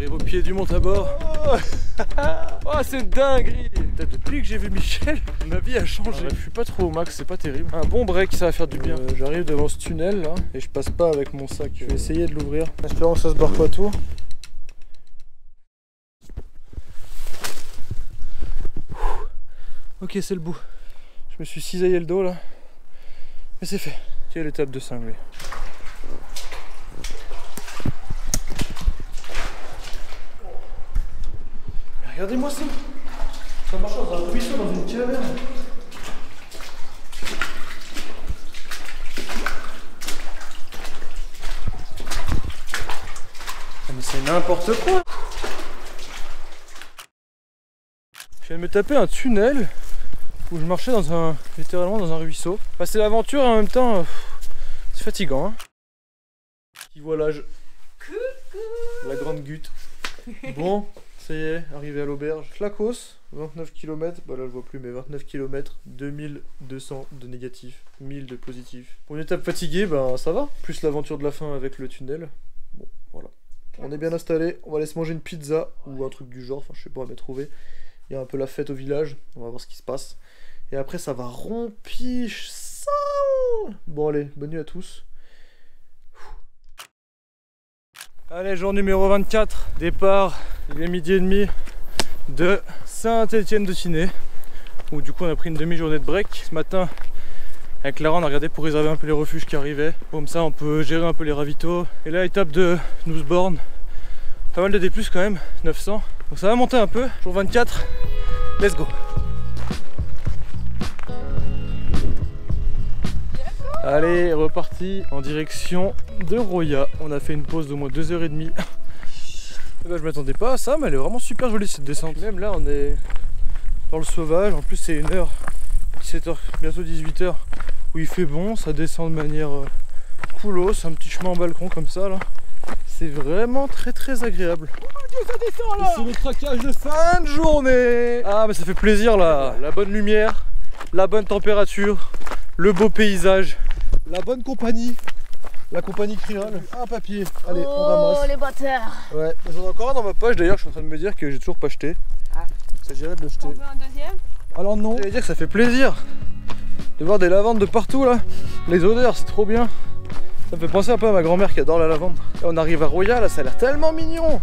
J'arrive au pied du mont Tabor. Oh, c'est dingue. Peut-être depuis que j'ai vu Michel, ma vie a changé. Je suis pas trop au max, c'est pas terrible. Un bon break, ça va faire du bien. J'arrive devant ce tunnel là et je passe pas avec mon sac. Je vais essayer de l'ouvrir. Espérons que ça se barre pas tout. Ok, c'est le bout. Je me suis cisaillé le dos là. Mais c'est fait. Quelle étape de cinglé. Regardez-moi ça. Ça marche dans un ruisseau, dans une caverne. Ah mais c'est n'importe quoi. Je viens de me taper un tunnel où je marchais littéralement dans un ruisseau. Enfin, c'est l'aventure et en même temps, c'est fatigant. Hein. Qui voilà, la grande goutte. Bon, ça y est, arrivé à l'auberge. Flacos, 29 km, bah là je vois plus, mais 29 km, 2200 de négatif, 1000 de positif. Pour une étape fatiguée, ben ça va. Plus l'aventure de la fin avec le tunnel. Bon, voilà. On est bien installé, on va aller se manger une pizza ou un truc du genre, enfin je sais pas, on va trouver. Il y a un peu la fête au village, on va voir ce qui se passe. Et après ça va rompiche ça. Bon allez, bonne nuit à tous. Allez, jour numéro 24, départ, il est 12h30 de Saint-Étienne-de-Tinée, où du coup on a pris une demi-journée de break. Ce matin, avec Lara, on a regardé pour réserver un peu les refuges qui arrivaient. Comme ça, on peut gérer un peu les ravitaux. Et là, étape de Nussborn, pas mal de D+, quand même, 900. Donc ça va monter un peu, jour 24, let's go. Allez, reparti en direction de Roya. On a fait une pause d'au moins 2h30. Là, je m'attendais pas à ça, mais elle est vraiment super jolie cette descente. Même là, on est dans le sauvage. En plus, c'est 1h, 17h, bientôt 18h, où il fait bon. Ça descend de manière coolos. C'est un petit chemin en balcon comme ça là. C'est vraiment très agréable. Oh Dieu, ça descend là. C'est le craquage de fin de journée. Ah, mais ça fait plaisir là. La bonne lumière, la bonne température, le beau paysage. La bonne compagnie, la compagnie créole, un papier, allez on ramasse. Oh les bâtards. Ouais, j'en ai encore un dans ma poche d'ailleurs, je suis en train de me dire que j'ai toujours pas jeté. Ah. Il s'agirait de le jeter. On veut un deuxième? Alors non, j'allais dire que ça fait plaisir de voir des lavandes de partout là. Les odeurs c'est trop bien. Ça me fait penser un peu à ma grand-mère qui adore la lavande. Et on arrive à Roya là, ça a l'air tellement mignon.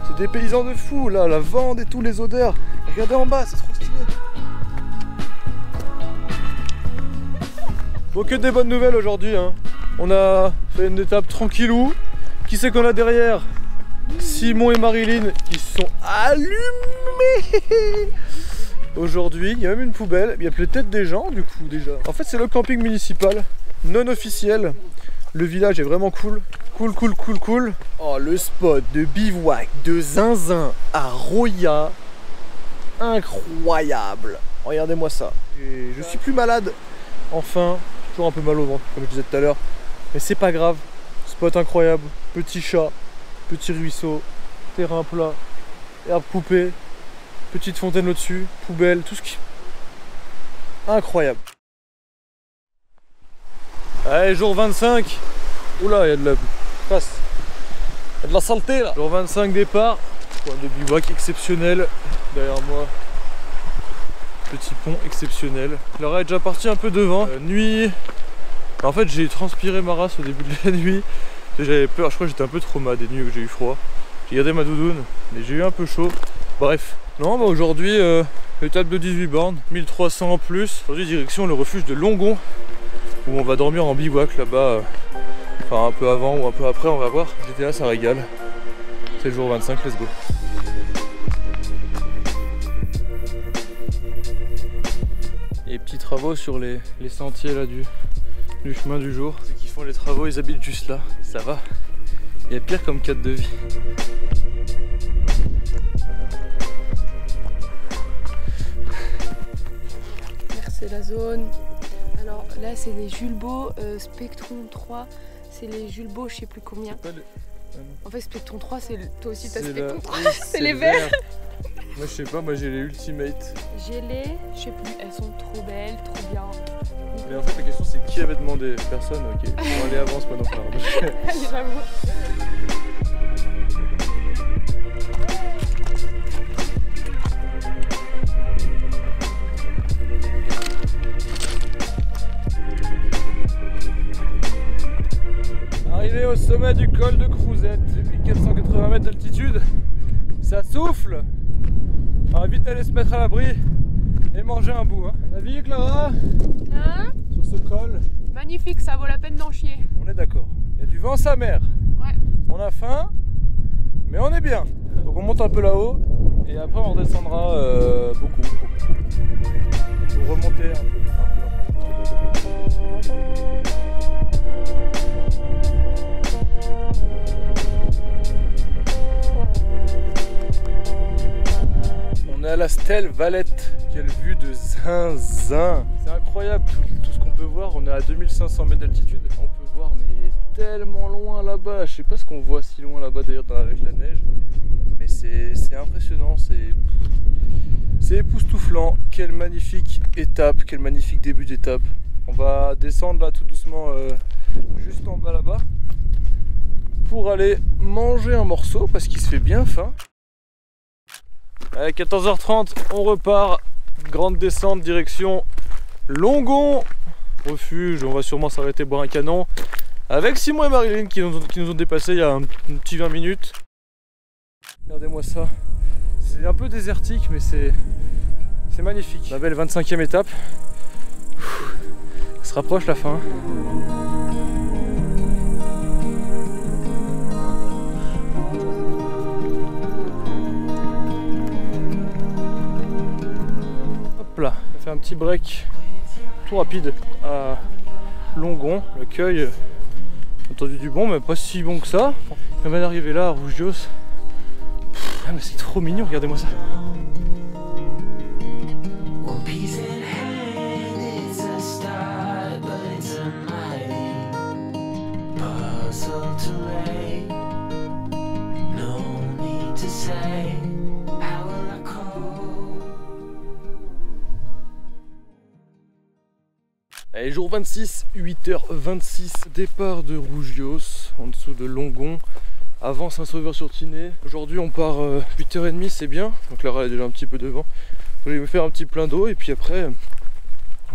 C'est des paysans de fou là, la lavande et tous les odeurs. Regardez en bas, c'est trop stylé. Bon, que des bonnes nouvelles aujourd'hui hein. On a fait une étape tranquillou. Qui c'est qu'on a derrière? Simon et Marilyn qui se sont allumés. Aujourd'hui, il y a même une poubelle. Il y a peut-être des gens du coup déjà. En fait c'est le camping municipal, non officiel. Le village est vraiment cool. Cool. Oh, le spot de bivouac de zinzin à Roya. Incroyable. Regardez-moi ça. Et je suis plus malade. Enfin. Toujours un peu mal au ventre, comme je disais tout à l'heure. Mais c'est pas grave. Spot incroyable. Petit chat, petit ruisseau, terrain plat, herbe coupée, petite fontaine au-dessus, poubelle, tout ce qui... Incroyable. Allez, jour 25. Oula, il y a de la... Passe. Il y a de la saleté là. Jour 25 départ. Point de bivouac exceptionnel derrière moi. Petit pont exceptionnel. Lara est déjà partie un peu devant. Nuit. En fait j'ai transpiré ma race au début de la nuit. J'avais peur, je crois que j'étais un peu traumatisé des nuits où j'ai eu froid. J'ai gardé ma doudoune, mais j'ai eu un peu chaud. Bref. Non bah aujourd'hui étape de 18 bornes, 1300 en plus. Aujourd'hui direction le refuge de Longon, où on va dormir en bivouac là-bas. Enfin un peu avant ou un peu après, on va voir. J'étais là, ça régale. C'est le jour 25, let's go. Et petits travaux sur les sentiers là du chemin du jour. Ceux qui font les travaux, ils habitent juste là, ça va. Il y a pire comme cadre de vie. C'est la zone. Alors là c'est les Julbo Spectrum 3. C'est les Julbo je sais plus combien. En fait Spectrum 3 c'est toi aussi t'as Spectrum 3. C'est les verts. Moi je sais pas, moi j'ai les Ultimate. J'ai les, je sais plus, elles sont trop belles, trop bien. Mais en fait la question c'est qui avait demandé? Personne, ok. Bon allez avance maintenant. Allez j'avoue. sommet du col de Crouzette, 1480 mètres d'altitude. Ça souffle. On va vite aller se mettre à l'abri et manger un bout. Hein. La vie, Clara, hein? Sur ce col. Magnifique, ça vaut la peine d'en chier. On est d'accord. Il y a du vent sa mère. Ouais. On a faim, mais on est bien. Donc on monte un peu là-haut et après on redescendra beaucoup. Pour remonter un peu. On est à la Stelle Valette. Quelle vue de zinzin. C'est incroyable tout ce qu'on peut voir. On est à 2500 mètres d'altitude. On peut voir mais tellement loin là-bas. Je sais pas ce qu'on voit si loin là-bas d'ailleurs avec la neige. Mais c'est impressionnant. C'est époustouflant. Quelle magnifique étape. Quel magnifique début d'étape. On va descendre là tout doucement juste en bas là-bas. Pour aller manger un morceau parce qu'il se fait bien faim. Allez, 14h30, on repart. Grande descente, direction Longon. Refuge, on va sûrement s'arrêter boire un canon. Avec Simon et Marilyn qui nous ont dépassé il y a un petit 20 minutes. Regardez-moi ça. C'est un peu désertique, mais c'est magnifique. La belle 25e étape. Ça se rapproche la fin. Là, on a fait un petit break tout rapide à Longon, l'accueil entendu du bon mais pas si bon que ça. On vient d'arriver là à Rougios. Ah mais c'est trop mignon, regardez-moi ça. Allez, jour 26, 8h26, départ de Rougios, en dessous de Longon, avant Saint-Sauveur-sur-Tinée. Aujourd'hui on part 8h30, c'est bien, donc Lara est déjà un petit peu devant. Je vais me faire un petit plein d'eau et puis après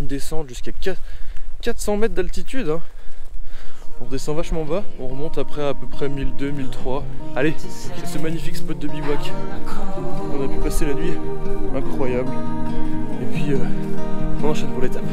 on descend jusqu'à 400 mètres d'altitude. Hein. On descend vachement bas, on remonte après à peu près 1002, 1003. Allez, c'est ce magnifique spot de bivouac. On a pu passer la nuit, incroyable. Et puis on enchaîne pour l'étape.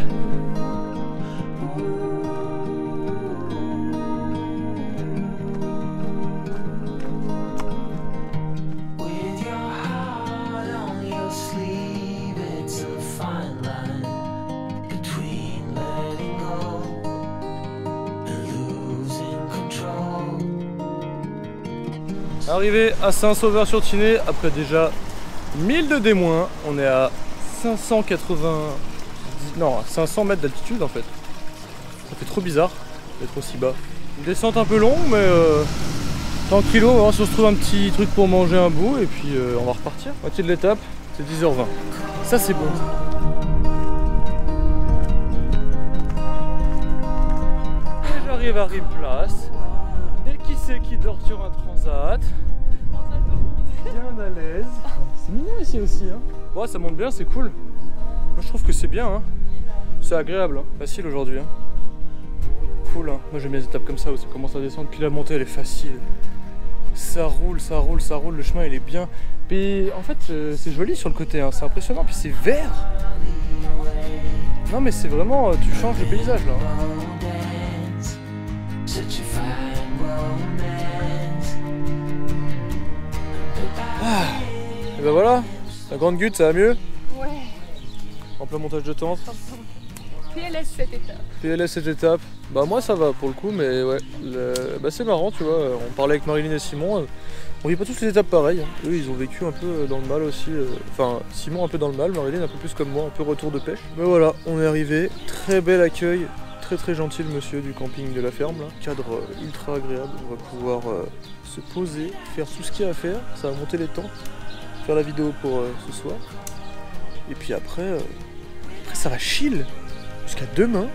Arrivé à Saint-Sauveur-sur-Tinée, après déjà 1000 de D-, on est à 500 mètres d'altitude en fait. Ça fait trop bizarre d'être aussi bas. Une descente un peu longue mais tranquillo, on va voir si on se trouve un petit truc pour manger un bout et puis on va repartir. Moitié de l'étape, c'est 10h20. Ça c'est bon. Et j'arrive à Rive-Place. Et qui c'est qui dort sur un transat? Bien à l'aise. C'est mignon ici aussi. Hein. Bon, ça monte bien, c'est cool. Moi je trouve que c'est bien. Hein. C'est agréable. Hein. Facile aujourd'hui. Hein. Cool. Hein. Moi j'aime bien les étapes comme ça où ça commence à descendre. Puis la montée elle est facile. Ça roule, ça roule, ça roule. Le chemin il est bien. Puis en fait c'est joli sur le côté. Hein. C'est impressionnant. Puis c'est vert. Non mais c'est vraiment. Tu changes le paysage là. Ah, et ben voilà, la grande goutte ça va mieux. Ouais. En plein montage de tente. PLS cette étape. PLS cette étape. Bah moi ça va pour le coup mais ouais. Bah c'est marrant tu vois, on parlait avec Marilyn et Simon. On vit pas tous les étapes pareilles. Eux ils ont vécu un peu dans le mal aussi. Enfin Simon un peu dans le mal, Marilyn un peu plus comme moi, un peu retour de pêche. Mais voilà, on est arrivé. Très bel accueil. Très gentil le monsieur du camping de la ferme là. Cadre ultra agréable. On va pouvoir se poser, faire tout ce qu'il y a à faire. Ça va monter les tentes, faire la vidéo pour ce soir. Et puis après ça va chill jusqu'à demain.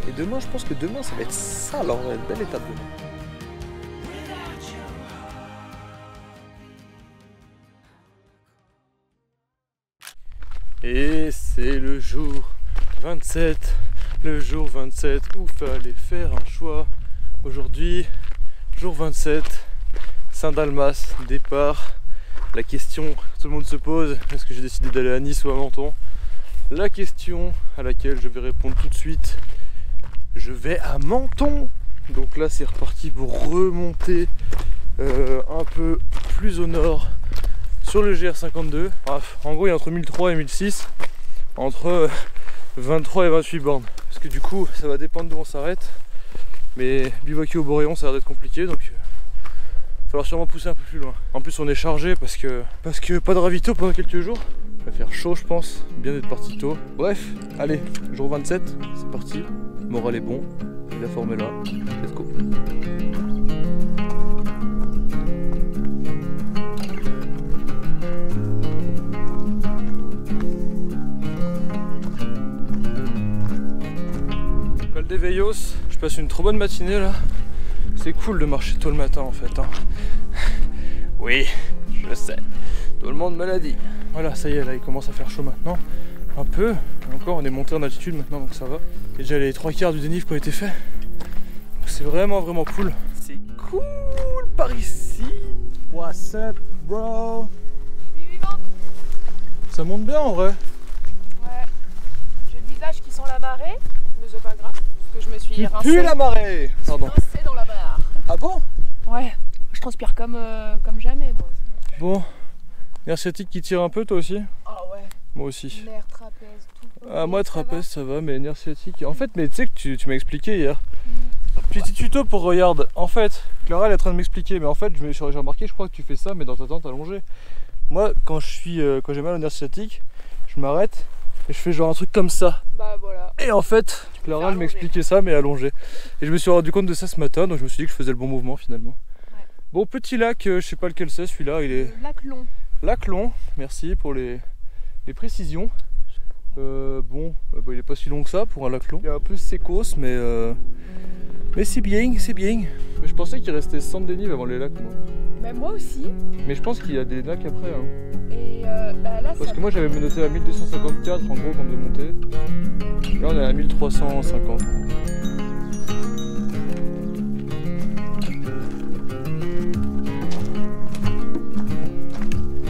Et demain, je pense que demain ça va être ça. Alors une belle étape demain. Et c'est le jour 27. Le jour 27 où fallait faire un choix. Aujourd'hui, Jour 27, Saint-Dalmas, départ. La question que tout le monde se pose, est-ce que j'ai décidé d'aller à Nice ou à Menton? La question à laquelle je vais répondre tout de suite, je vais à Menton. Donc là c'est reparti pour remonter un peu plus au nord sur le GR52. Bref, en gros il y a entre 1003 et 1006, entre 23 et 28 bornes. Parce que du coup ça va dépendre d'où on s'arrête. Mais bivouaquer au Boréon ça a l'air d'être compliqué, donc il va falloir sûrement pousser un peu plus loin. En plus on est chargé parce que pas de ravito pendant quelques jours. Il va faire chaud je pense, bien d'être parti tôt. Bref, allez, jour 27, c'est parti. Le moral est bon, la forme est là, let's go. Col des Veillos, je passe une trop bonne matinée là. C'est cool de marcher tôt le matin en fait. Hein. Oui, je sais, tout le monde me l'a dit. Voilà, ça y est, là il commence à faire chaud maintenant. Un peu, encore on est monté en altitude maintenant donc ça va. Et déjà les 3/4 du dénivelé qui ont été faits. C'est vraiment cool. C'est cool par ici. What's up bro? Ça monte bien en vrai. Ouais, j'ai le visage qui sent la marée, mais c'est pas grave, parce que je me suis rincée. Pue la marée. Pardon. Rincée dans la mare. Ah bon? Ouais, je transpire comme jamais moi. Bon, nerf sciatique qui tire un peu toi aussi? Ah ouais. Moi aussi. Nerf, trapèze, tout. Ah moi trapèze ça va, mais nerf sciatique. En fait, mais tu sais que tu m'as expliqué hier. Petit tuto pour regarde. En fait, Clara elle est en train de m'expliquer, mais en fait j'ai remarqué, je crois que tu fais ça, mais dans ta tente allongée. Moi, quand j'ai mal au nerf sciatique, je m'arrête et je fais genre un truc comme ça. Bah voilà. Et en fait, Clara elle m'expliquait ça, mais allongé. Et je me suis rendu compte de ça ce matin, donc je me suis dit que je faisais le bon mouvement finalement. Ouais. Bon, petit lac, je sais pas lequel c'est celui-là, il est. Lac Long. Lac Long, merci pour les précisions. Bon, bah, il est pas si long que ça pour un lac long. Il est un peu sécos, mais c'est bien, c'est bien. Mais je pensais qu'il restait 100 dénivelé avant les lacs, moi. Bah moi aussi. Mais je pense qu'il y a des lacs après. Hein. Et bah là, parce que moi j'avais noté à 1254 en gros quand on est monté. Là on est à 1350.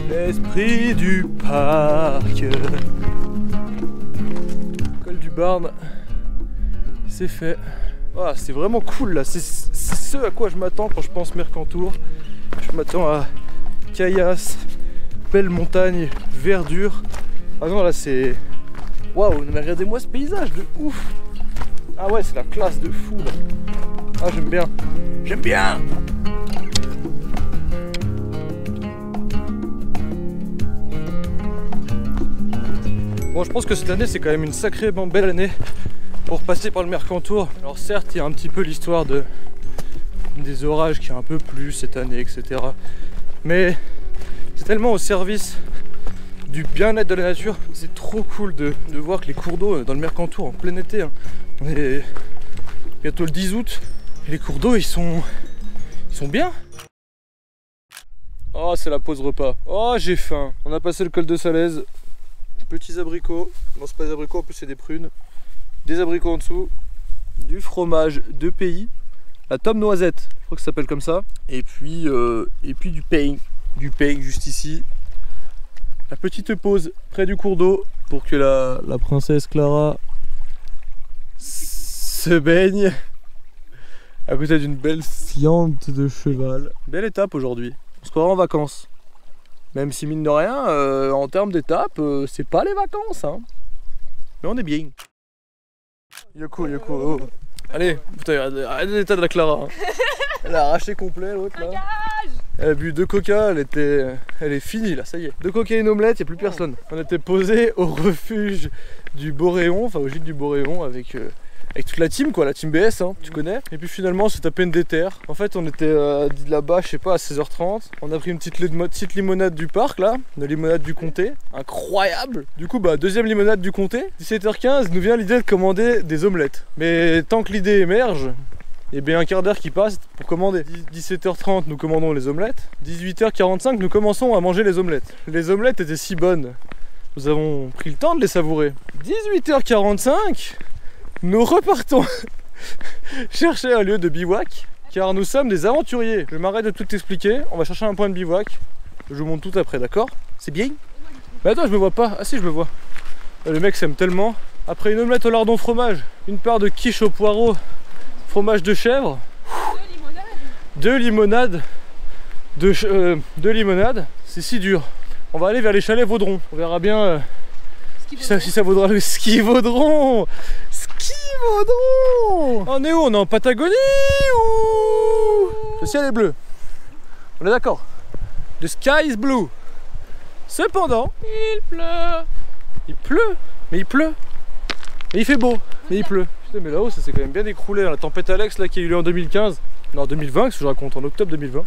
L'esprit du parc. Col du Barn, c'est fait. Ah, c'est vraiment cool là, c'est ce à quoi je m'attends quand je pense Mercantour. Je m'attends à caillasse, belle montagne, verdure. Ah non là c'est... Waouh, mais regardez-moi ce paysage de ouf. Ah ouais, c'est la classe de fou là. Ah j'aime bien, j'aime bien. Bon, je pense que cette année c'est quand même une sacrément belle année pour passer par le Mercantour. Alors certes il y a un petit peu l'histoire des orages qui est un peu plus cette année, etc. Mais c'est tellement au service du bien-être de la nature. C'est trop cool de voir que les cours d'eau dans le Mercantour en plein été, hein, on est bientôt le 10 août, et les cours d'eau ils sont bien. Oh c'est la pause repas. Oh j'ai faim. On a passé le col de Salaise. Petits abricots. Non c'est pas des abricots, en plus c'est des prunes. Des abricots en dessous. Du fromage de pays. La tome noisette, je crois que ça s'appelle comme ça. Et puis du pain. Du pain juste ici. La petite pause près du cours d'eau pour que la princesse Clara se baigne à côté d'une belle fiente de cheval. Belle étape aujourd'hui. On se croira en vacances. Même si mine de rien, en termes d'étape, c'est pas les vacances. Hein. Mais on est bien. Yoko. Oh. Allez, putain, arrête l'état de la Clara. Hein. Elle a arraché complet l'autre là. Elle a bu 2 coca, elle est finie là, ça y est. 2 coca et une omelette, il n'y a plus personne. On était posé au refuge du Boréon, enfin au gîte du Boréon avec toute la team quoi, la team BS, hein, tu connais. Et puis finalement c'est à peine déter. En fait on était là-bas, je sais pas, à 16h30. On a pris une petite limonade du parc là, une limonade du comté, incroyable. Du coup bah deuxième limonade du comté. 17h15 nous vient l'idée de commander des omelettes. Mais tant que l'idée émerge, et bien un quart d'heure qui passe pour commander. 17h30 nous commandons les omelettes. 18h45 nous commençons à manger les omelettes. Les omelettes étaient si bonnes, nous avons pris le temps de les savourer. 18h45 nous repartons chercher un lieu de bivouac. car nous sommes des aventuriers. Je m'arrête de tout t'expliquer, on va chercher un point de bivouac. Je vous montre tout après, d'accord? C'est bien? Mais attends, je me vois pas. Ah si, je me vois. Le mec s'aime tellement. Après une omelette au lardon fromage, une part de quiche au poireau, fromage de chèvre, 2 limonades, 2 limonades, c'est si dur. On va aller vers les chalets Vaudron. On verra bien si ça vaudra le ski Vaudron. Ski Vaudron. On est où? On est en Patagonie ou... Le ciel est bleu. On est d'accord. The sky is blue. Cependant, il pleut. Il pleut. Mais il pleut. Mais il fait beau. Mais il pleut. Putain, mais là-haut, ça s'est quand même bien écroulé. La tempête Alex là qui a eu lieu en 2015. Non, 2020, ce que je raconte, en octobre 2020.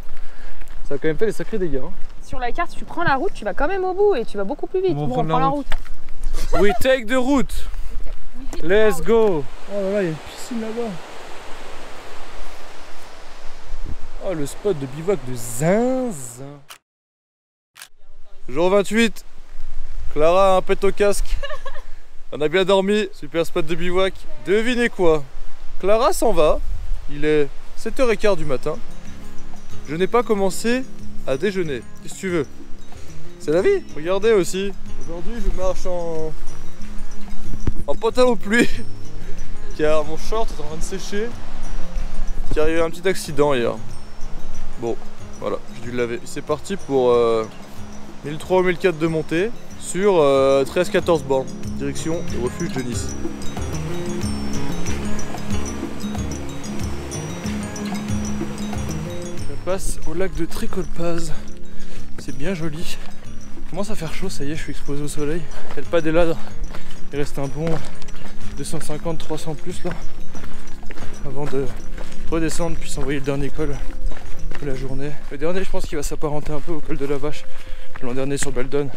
Ça a quand même fait des sacrés dégâts. Hein. Sur la carte, tu prends la route, tu vas quand même au bout et tu vas beaucoup plus vite. On prend la route. We take the route. Let's go. Oh là là, il y a une piscine là-bas. Oh, le spot de bivouac de zinzin. Jour 28. Clara a un pet au casque. On a bien dormi. Super spot de bivouac. Devinez quoi? Clara s'en va. Il est 7h15 du matin. Je n'ai pas commencé à déjeuner. Qu'est-ce que tu veux? C'est la vie. Regardez aussi. Aujourd'hui, je marche en pantalon pluie. Car mon short est en train de sécher. Car il y a eu un petit accident hier. Bon, voilà, j'ai dû le laver. C'est parti pour 1003 ou 1004 de montée sur 13-14 bornes. Direction le refuge de Nice. Je passe au lac de Tricolpaz. C'est bien joli. Il commence à faire chaud, ça y est, je suis exposé au soleil. Il n'y a pas des ladres. Il reste un bon 250-300 plus là. Avant de redescendre puis s'envoyer le dernier col de la journée. Le dernier, je pense qu'il va s'apparenter un peu au col de la Vache. L'an dernier sur Baldon,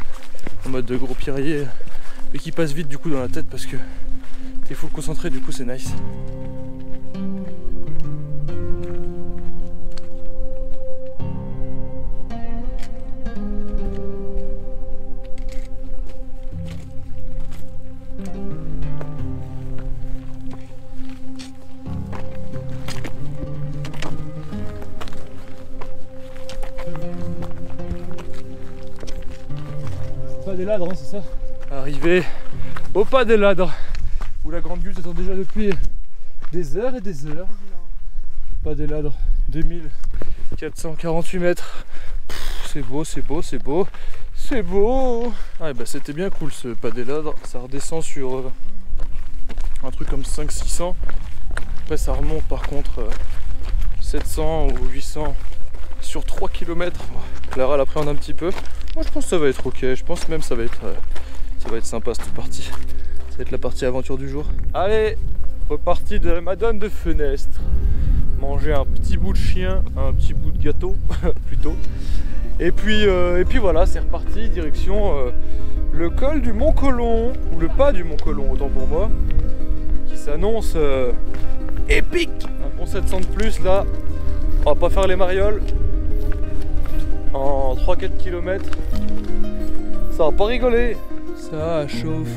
en mode de gros pierrier. Mais qui passe vite du coup dans la tête parce que t'es full concentré, du coup c'est nice. Pas des ladres, hein, c'est ça? Arrivé au pas des ladres, où la grande butte attend déjà depuis des heures et des heures. Pas des ladres, 2448 mètres. C'est beau, c'est beau, c'est beau, c'est beau. Ah, bah c'était bien cool ce pas des ladres. Ça redescend sur un truc comme 500-600. Après ça remonte par contre 700 ou 800 sur 3 km. Clara l'appréhende un petit peu. Moi je pense que ça va être ok, je pense même que ça va être sympa cette partie. Ça va être la partie aventure du jour. Allez, reparti de la Madone de Fenestre. Manger un petit bout de chien, un petit bout de gâteau plutôt. Et puis voilà, c'est reparti, direction le col du Mont Colomb, ou le pas du Mont Colomb autant pour moi, qui s'annonce épique. Un bon 700 de plus là, on va pas faire les marioles. En 3-4 km, ça va pas rigoler. Ça chauffe.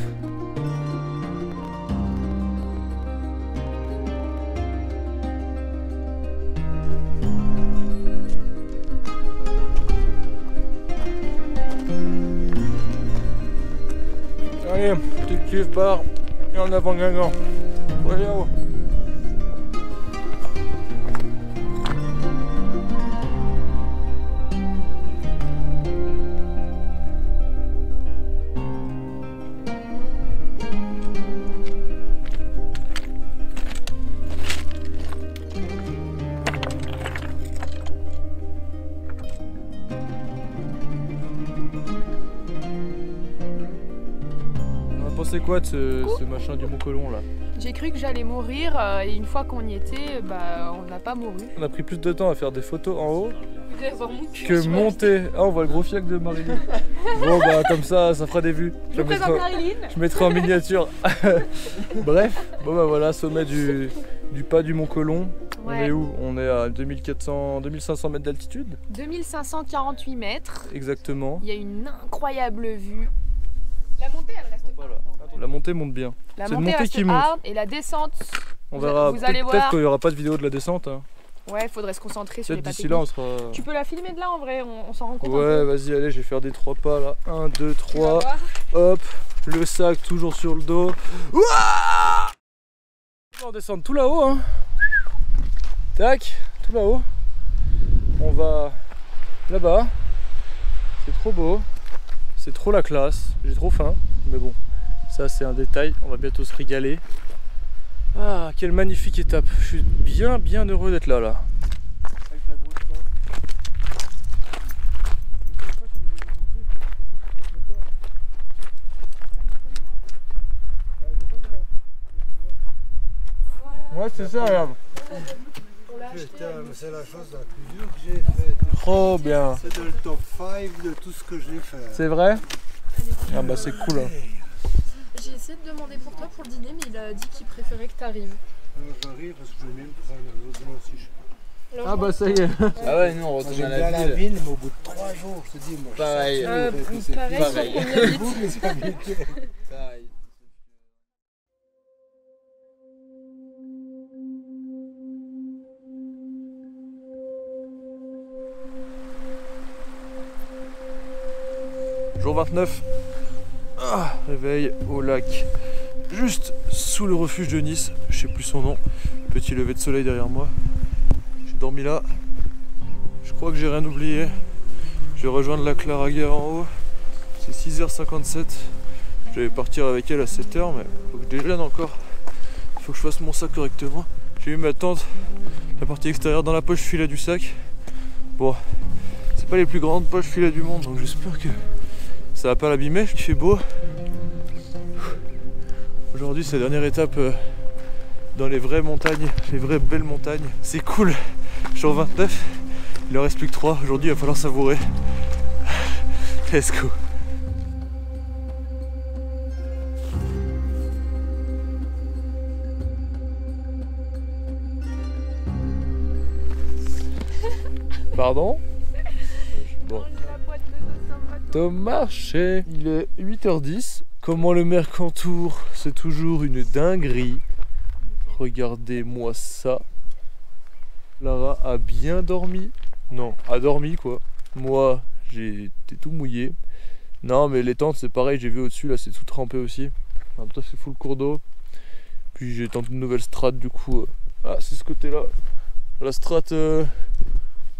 Allez, petite cliff bar et en avant Guingamp. Allez, oh. C'est quoi de ce machin du Mont Colomb là? J'ai cru que j'allais mourir et une fois qu'on y était, bah on n'a pas mouru. On a pris plus de temps à faire des photos en haut que monter. Ah, on voit le gros fiac de Marilyn. Bon bah comme ça fera des vues. Je mettrai en miniature. Bref, bon bah voilà, sommet du pas du Mont Colomb. Ouais. On est où? On est à 2500 mètres d'altitude. 2548 mètres. Exactement. Il y a une incroyable vue. La montée elle reste pas là. La montée monte bien. La montée qui monte. Et la descente, on verra. Peut-être qu'il n'y aura pas de vidéo de la descente. Hein. Ouais, faudrait se concentrer sur les pas d'ici techniques. là, on sera... Tu peux la filmer de là en vrai, on s'en rend compte. Ouais, vas-y, allez, je vais faire des 3 pas là. 1, 2, 3. Hop, le sac toujours sur le dos. Ouah, on va descendre tout là-haut, hein. Tac, tout là-haut. On va là-bas. C'est trop beau. C'est trop la classe. J'ai trop faim. Mais bon, ça c'est un détail. On va bientôt se régaler. Ah, quelle magnifique étape. Je suis bien heureux d'être là. Avec la grosse tente. Ouais, c'est ça, regarde. C'est la chose la plus dure que j'ai faite. Trop bien. C'est dans le top 5 de tout ce que j'ai fait. C'est vrai? Ah bah c'est cool. Hein. J'ai essayé de demander pour toi pour le dîner, mais il a dit qu'il préférait que tu arrives. J'arrive parce que je vais même prendre l'autre dimanche. Ah bah ça y est. Ah ouais, nous on retourne J'aime à bien la la ville. ville, mais au bout de 3 jours, je te dis, moi Pareil. Pareil, Pareil. sur combien vite. Pareil. Jour 29. Ah, réveil au lac. Juste sous le refuge de Nice. Je sais plus son nom. Petit lever de soleil derrière moi. J'ai dormi là. Je crois que j'ai rien oublié. Je vais rejoindre la Claraguer en haut. C'est 6h57. Je devais partir avec elle à 7h, mais faut que je déjeune encore. Il faut que je fasse mon sac correctement. J'ai mis ma tente, la partie extérieure dans la poche filet du sac. Bon, c'est pas les plus grandes poches filet du monde, donc j'espère que ça va pas l'abîmer. Il fait beau. Aujourd'hui, c'est la dernière étape dans les vraies montagnes, les vraies belles montagnes. C'est cool. Jour 29, il en reste plus que 3. Aujourd'hui, il va falloir savourer. Let's go. Pardon? Bon. Marché. Il est 8h10. Comment le Mercantour, c'est toujours une dinguerie. Regardez-moi ça. Lara a bien dormi. Non, a dormi quoi. Moi, j'ai été tout mouillé. Non, mais les tentes, c'est pareil. J'ai vu au-dessus, là, c'est tout trempé aussi. En même temps, c'est full cours d'eau. Puis j'ai tenté une nouvelle strat, du coup. Ah, c'est ce côté-là. La strat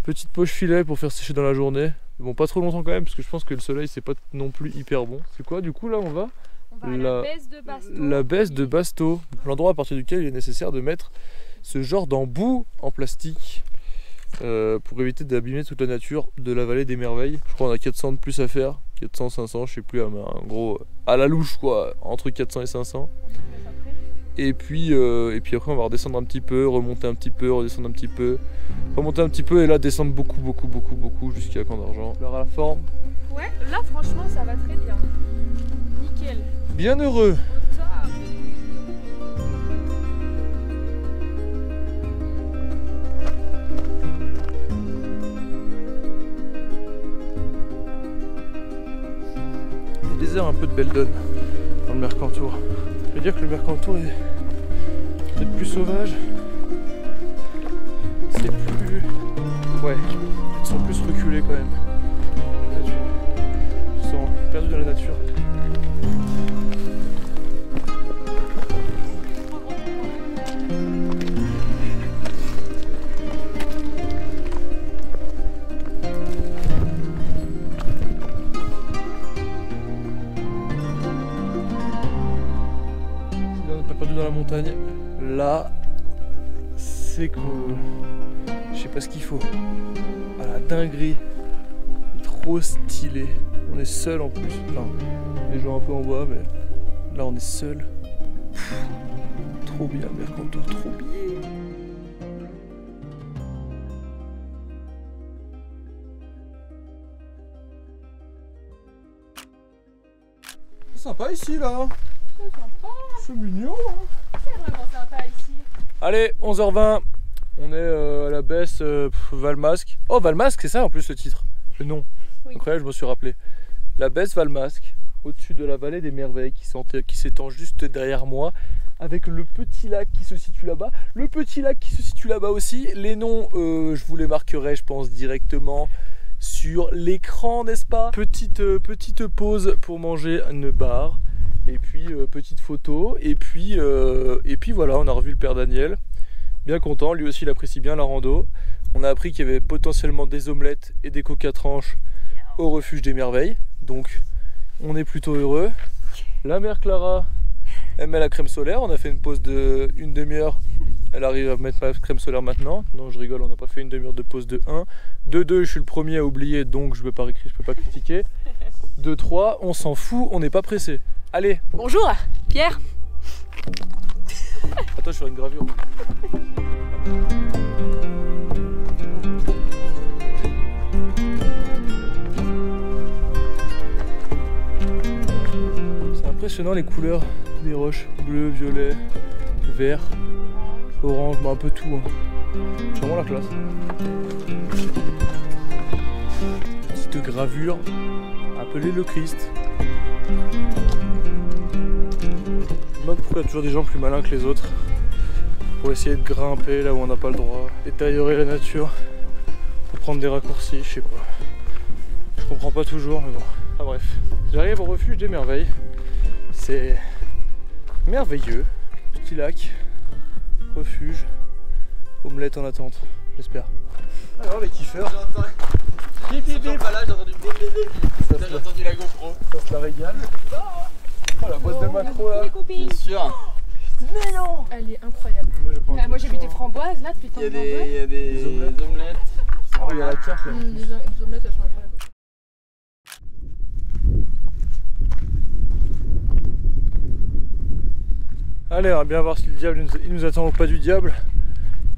petite poche filet pour faire sécher dans la journée. Bon, pas trop longtemps quand même, parce que je pense que le soleil, c'est pas non plus hyper bon. C'est quoi, du coup, là, on va à la baisse de Basto. La baisse de Basto. L'endroit à partir duquel il est nécessaire de mettre ce genre d'embout en plastique pour éviter d'abîmer toute la nature de la vallée des merveilles. Je crois qu'on a 400 de plus à faire. 400, 500, je sais plus, en gros, à la louche quoi, entre 400 et 500. Et puis après on va redescendre un petit peu, remonter un petit peu, redescendre un petit peu, remonter un petit peu et là descendre beaucoup jusqu'à Camp d'Argent. Là à la forme. Ouais, là franchement ça va très bien. Nickel. Bien heureux. Au top. Il y a des airs un peu de Beldon dans le Mercantour. Je veux dire que le Mercantour est peut-être plus sauvage. C'est plus... Ouais, ils sont plus reculés quand même. Ils sont perdus dans la nature. Dans la montagne, là c'est que je sais pas ce qu'il faut. Ah la dinguerie, trop stylé. On est seul en plus, enfin les gens un peu en bas, mais là on est seul. Trop bien, Mercantour, trop bien. C'est sympa ici là. C'est sympa. C'est mignon. Hein. C'est vraiment sympa ici. Allez, 11h20. On est à la baisse Valmasque. Oh, Valmasque, c'est ça en plus le titre. Le nom. Oui. Incroyable, je me suis rappelé. La baisse Valmasque, au-dessus de la vallée des merveilles qui s'étend juste derrière moi. avec le petit lac qui se situe là-bas. Le petit lac qui se situe là-bas aussi. Les noms, je vous les marquerai, je pense, directement sur l'écran, n'est-ce pas? Petite pause pour manger une barre. Et puis petite photo. Et puis voilà, on a revu le père Daniel. Bien content, lui aussi il apprécie bien la rando. On a appris qu'il y avait potentiellement des omelettes et des coca tranches au refuge des merveilles. Donc on est plutôt heureux. La mère Clara, elle met la crème solaire. On a fait une pause de une demi-heure. Elle arrive à mettre ma crème solaire maintenant. Non, je rigole, on n'a pas fait une demi-heure de pause de 1. De 2, je suis le premier à oublier, donc je peux pas critiquer. De 3, on s'en fout, on n'est pas pressé. Allez. Bonjour, Pierre. Attends, je suis sur une gravure. C'est impressionnant les couleurs des roches. Bleu, violet, vert, orange, bah un peu tout. Hein. C'est vraiment la classe. Petite gravure appelée le Christ. Je me demande pourquoi il y a toujours des gens plus malins que les autres pour essayer de grimper là où on n'a pas le droit, détériorer la nature, pour prendre des raccourcis, je sais pas. Je comprends pas toujours, mais bon. Ah bref, j'arrive au refuge des merveilles. C'est merveilleux. Petit lac, refuge, omelette en attente, j'espère. Alors les kiffeurs. Bip bip bip. Là j'ai entendu bip bip bip. Là j'ai entendu la GoPro. Ça se la régale. Oh la boîte de macro là. Bien sûr. Mais non. Elle est incroyable. Moi j'ai vu des framboises là depuis tant de temps. Il y a des omelettes. Oh il y a la carte là. Les omelettes elles sont incroyables. Allez, on va bien voir si le diable il nous attend au pas du diable.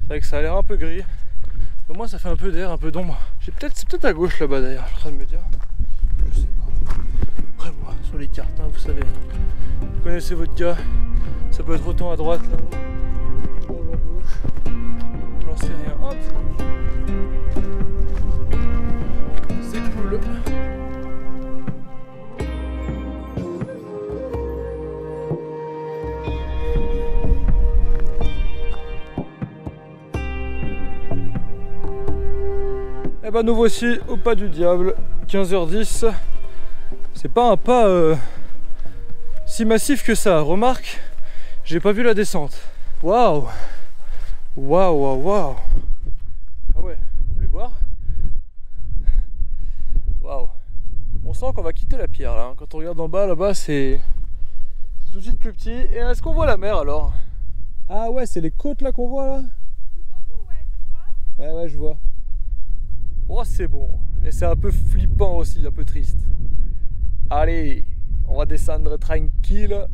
C'est vrai que ça a l'air un peu gris. Au moins ça fait un peu d'air, un peu d'ombre. C'est peut-être à gauche là-bas d'ailleurs, je suis en train de me dire. Je sais pas. Après moi, sur les cartes, hein, vous savez. Vous connaissez votre gars. Ça peut être autant à droite là, ou à gauche. J'en sais rien. Hop. C'est cool. Et bah nous voici au pas du diable, 15h10. C'est pas un pas si massif que ça. Remarque, j'ai pas vu la descente. Waouh. Waouh, waouh, waouh. Ah ouais, vous voulez voir? Waouh. On sent qu'on va quitter la pierre là. Quand on regarde en bas, là-bas, c'est tout de suite plus petit. Et est-ce qu'on voit la mer alors? Ah ouais, c'est les côtes là qu'on voit là? Tout en haut, ouais, tu vois? Ouais, je vois. Oh, c'est bon. Et c'est un peu flippant aussi, un peu triste. Allez, on va descendre tranquille.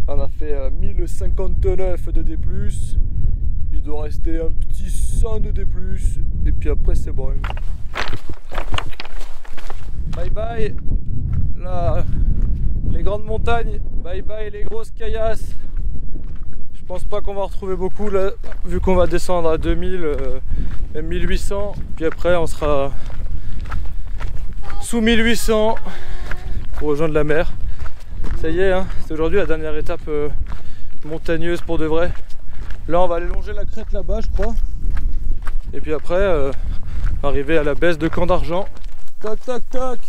On a fait 1059 de D+. Il doit rester un petit 100 de D+. Et puis après, c'est bon. Bye bye. Là, les grandes montagnes. Bye bye les grosses caillasses. Je pense pas qu'on va retrouver beaucoup là, vu qu'on va descendre à 2000, même 1800. Puis après, on sera sous 1800 pour rejoindre la mer. Ça y est, hein, c'est aujourd'hui la dernière étape montagneuse pour de vrai. Là, on va aller longer la crête là-bas, je crois. Et puis après, arriver à la baisse de Camp d'Argent. Toc, toc, toc.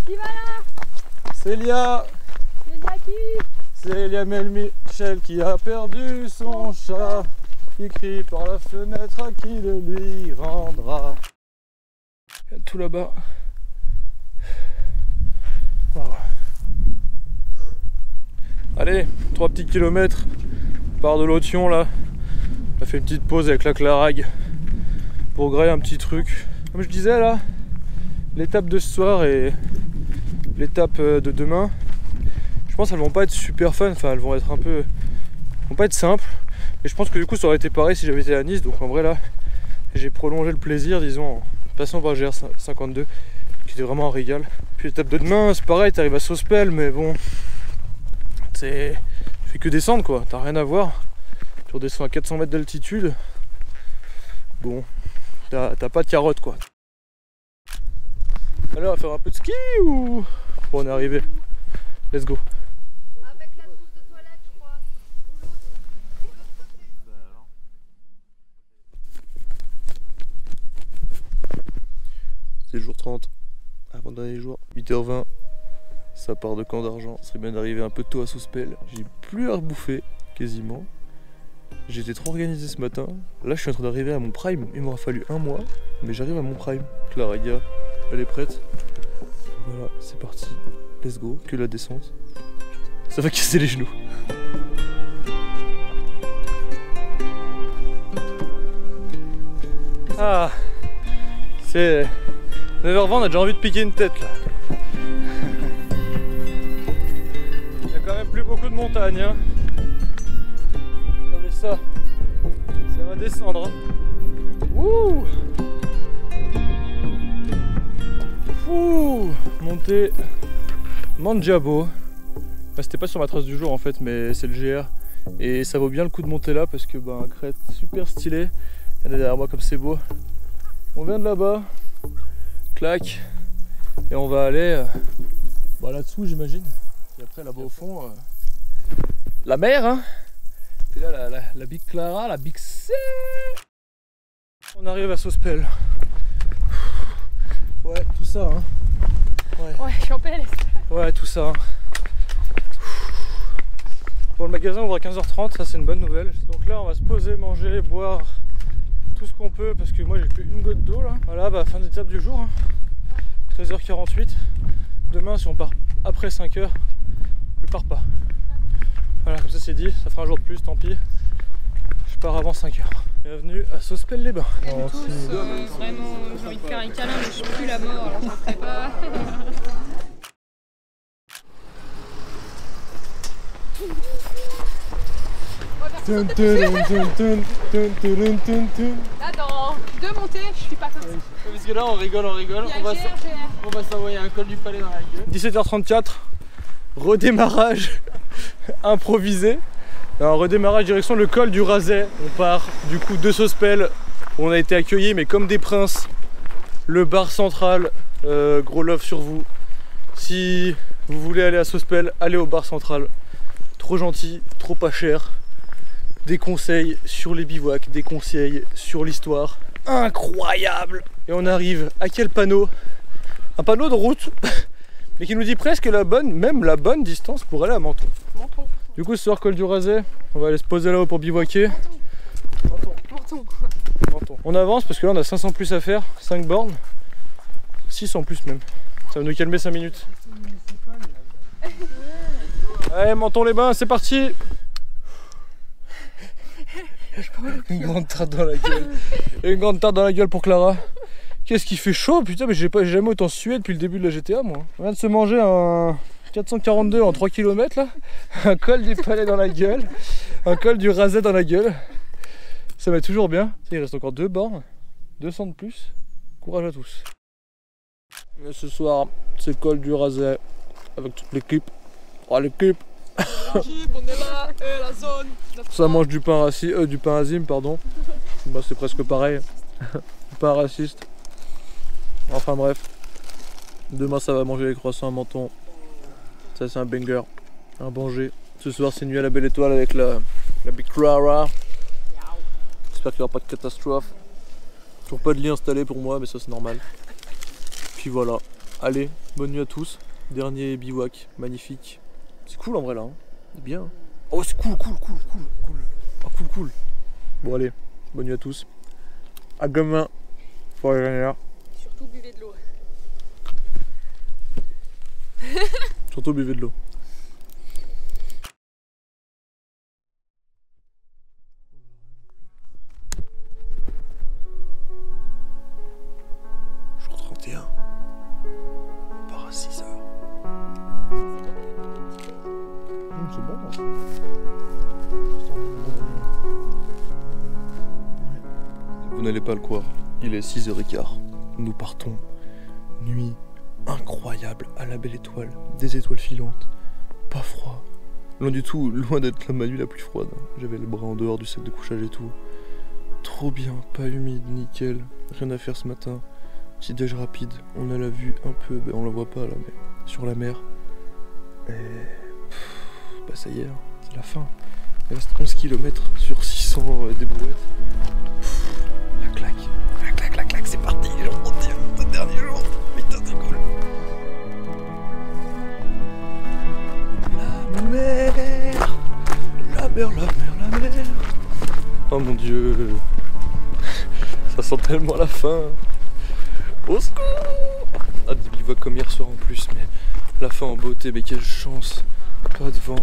Qui va là? Célia. Célia qui? Célia Michel qui a perdu son chat, qui crie par la fenêtre à qui le lui rendra. Il y a tout là-bas. Wow. Allez, 3 petits kilomètres, part de l'Othion là. On a fait une petite pause avec la Clarague pour grailler un petit truc. Comme je disais là, l'étape de ce soir et l'étape de demain, je pense qu'elles vont pas être super fun, enfin elles vont être un peu... Elles vont pas être simples. Mais je pense que du coup ça aurait été pareil si j'avais été à Nice. Donc en vrai là, j'ai prolongé le plaisir, disons, en passant par GR52, qui était vraiment un régal. Puis l'étape de demain, c'est pareil, t'arrives à Sospel, mais bon... Tu fais que descendre quoi, t'as rien à voir. Tu redescends à 400 mètres d'altitude. Bon, t'as pas de carotte quoi. Allez, on va faire un peu de ski ou... Bon, on est arrivé. Let's go. Avec la trousse de toilette, je crois. Ou l'autre. 14h30, avant-dernier jour. 8h20, ça part de Camp d'Argent. Ce serait bien d'arriver un peu tôt à Sospel. J'ai plus à rebouffer, quasiment. J'étais trop organisé ce matin. Là, je suis en train d'arriver à mon prime. Il m'aura fallu 1 mois, mais j'arrive à mon prime. Clara, elle est prête. Voilà, c'est parti. Let's go, que la descente. Ça va casser les genoux. Ah, c'est 9h20, on a déjà envie de piquer une tête là. Il n'y a quand même plus beaucoup de montagnes. Hein. Regardez ça, ça va descendre. Hein. Wouh! Ouh, montée Mandjabo. Bah, c'était pas sur ma trace du jour en fait, mais c'est le GR. Et ça vaut bien le coup de monter là parce que bah, crête super stylée. Elle est derrière moi comme c'est beau. On vient de là-bas, clac, et on va aller bah, là-dessous j'imagine. Et après là-bas au fond, la mer hein. Et là la Big Clara, la Big C. On arrive à Sospel. Ouais, tout ça hein. Ouais, je suis en PLS. Ouais, tout ça. Hein. Bon, le magasin ouvre à 15h30, ça c'est une bonne nouvelle. Donc là, on va se poser, manger, boire tout ce qu'on peut parce que moi j'ai plus une goutte d'eau là. Voilà, bah fin d'étape du jour. Hein. 13h48. Demain, si on part après 5h, je pars pas. Voilà, comme ça c'est dit, ça fera un jour de plus, tant pis. Je pars avant 5h. Bienvenue à Sospel-les-Bains. Vraiment, j'ai envie de faire un câlin, mais je suis plus la mort, alors je ne ferai pas. Là, dans 2 montées, je suis pas comme ça. Parce que là, on rigole. On va s'envoyer un col du palais dans la gueule. 17h34, redémarrage improvisé. Alors redémarrage direction le col du Razet. On part du coup de Sospel. On a été accueillis mais comme des princes. Le bar central, gros love sur vous. Si vous voulez aller à Sospel, allez au bar central. Trop gentil, trop pas cher. Des conseils sur les bivouacs, des conseils sur l'histoire. Incroyable! Et on arrive à quel panneau? Un panneau de route, mais qui nous dit presque même la bonne distance pour aller à Menton. Du coup, ce soir, col du Razet, on va aller se poser là-haut pour bivouaquer. Menton. On avance parce que là, on a 500 plus à faire, 5 bornes. 600 plus même. Ça va nous calmer 5 minutes. Allez, Menton-les-Bains, c'est parti! Une grande tarte dans la gueule. Une grande tarte dans la gueule pour Clara. Qu'est-ce qui fait chaud, putain, mais j'ai jamais autant sué depuis le début de la GTA moi. On vient de se manger un 442 en 3 km là. Un col du palais dans la gueule. Un col du Razet dans la gueule. Ça va toujours bien. Il reste encore 2 bornes. 200 de plus. Courage à tous. Et ce soir, c'est le col du Razet. Avec toute l'équipe. Oh l'équipe. On est là, la zone. Ça mange du pain azim, pardon. Bah c'est presque pareil. Pain raciste. Enfin bref. Demain ça va manger les croissants à Menton. Ça c'est un banger. Un banger. Ce soir c'est nuit à la belle étoile avec la Big Clara. J'espère qu'il n'y aura pas de catastrophe. Toujours pas de lit installé pour moi mais ça c'est normal. Puis voilà. Allez, bonne nuit à tous. Dernier bivouac, magnifique. C'est cool en vrai là, hein. C'est bien. Oh c'est cool. Oh cool. Bon allez, bonne nuit à tous. À demain pour les dernières. Surtout buvez de l'eau. Surtout buvez de l'eau. Jour 31. On part à 6h. C'est bon. Vous n'allez pas le croire, il est 6h15. Nous partons. Nuit incroyable à la belle étoile, des étoiles filantes, pas froid. Loin du tout, loin d'être ma nuit la plus froide. J'avais le bras en dehors du sac de couchage et tout. Trop bien, pas humide, nickel. Rien à faire ce matin. Petit déj rapide, on a la vue un peu, ben on la voit pas là, mais sur la mer. Et bah ça y est, c'est la fin. Il reste 11 km sur 600 des brouettes. La claque, c'est parti, j'en prends le dernier jour. Putain, c'est cool. La mer. Oh mon dieu. Ça sent tellement la fin. Au secours. Ah, des bivouacs comme hier soir en plus, mais la fin en beauté, mais quelle chance. Pas de vent,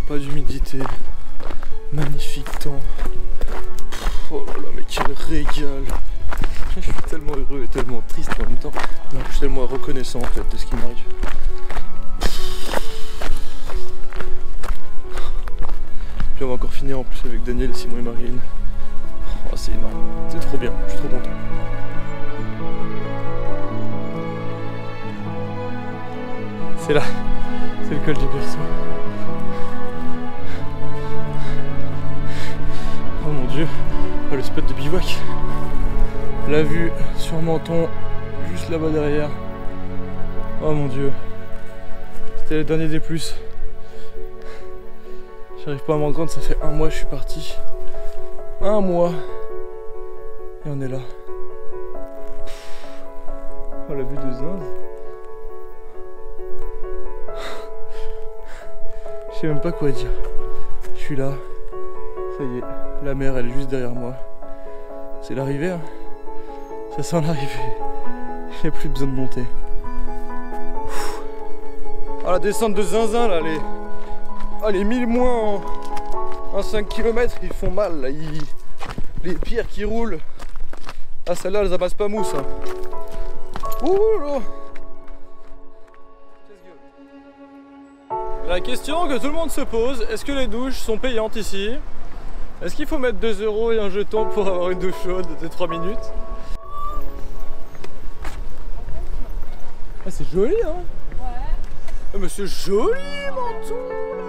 pas d'humidité. Magnifique temps. Oh là là, mais quel régal. Je suis tellement heureux et tellement triste en même temps. Non, je suis tellement reconnaissant en fait de ce qui m'arrive. Puis on va encore finir en plus avec Daniel, Simon et Marine. Oh, c'est énorme, c'est trop bien, je suis trop content. C'est là, c'est le col du Berceau. Oh mon dieu, oh, le spot de bivouac. La vue sur Menton, juste là-bas derrière. Oh mon dieu, c'était le dernier des plus. J'arrive pas à me rendre compte, ça fait 1 mois que je suis parti. 1 mois. Et on est là. Oh la vue de Zinz. Je sais même pas quoi dire. Je suis là. Ça y est, la mer elle est juste derrière moi. C'est l'arrivée, hein. Ça sent l'arrivée. Il n'y a plus besoin de monter. Ah, la descente de Zinzin là, les 1000 moins en 5 km, ils font mal là. Les pierres qui roulent. Ah, celle-là elles amassent pas mousse. Hein. Ouh là. La question que tout le monde se pose, est-ce que les douches sont payantes ici? Est-ce qu'il faut mettre 2 € et un jeton pour avoir une douche chaude de 3 minutes? Ah, c'est joli, hein? Ouais. Ah, mais c'est joli, Menton, là.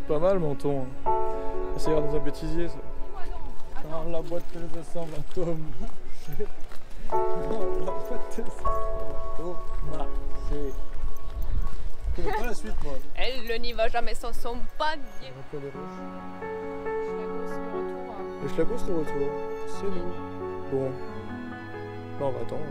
Pas mal Menton. Ça ira dans un bêtisier ça. Dans la boîte de Saint Fantôme. Dans la boîte de Saint Fantôme. Voilà. C'est. Je connais pas la suite moi. Elle n'y va jamais sans son panier. Et Schlagos le retour. C'est nous. Bon. Bah on va attendre.